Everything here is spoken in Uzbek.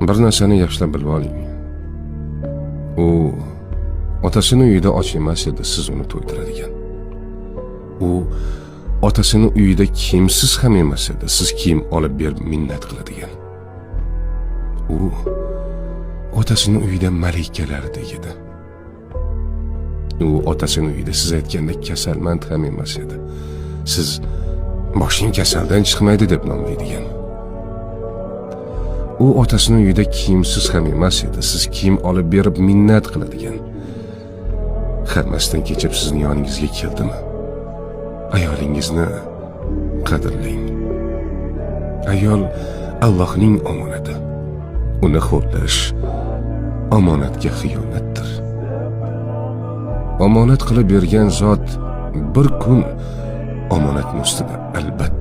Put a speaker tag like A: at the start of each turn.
A: Bir narsani yaxshilab bilib oling. U otasini uyida och emas edi, siz uni to'ydiradigan. U otasini uyida kiyimsiz ham emas edi, siz kiyim olib berib minnat qiladigan. U otasini uyida malikalardek edi. U otasini uyida siz aytgandek kasalmand ham emas edi. Siz boshing kasaldan chiqmaydi deb nomlaydigan. U otasini uyida kiyimsiz ham emas edi. Siz kiyim olib berib minnat qiladigan. Hammasidan kechib sizning yoningizga keldimi? Ayolingizni qadrlang. Ayol Allohning omonati. Uni xo'rlash omonatga xiyonatdir. Omonat qilib bergan zot bir kun omonatning ustida albatta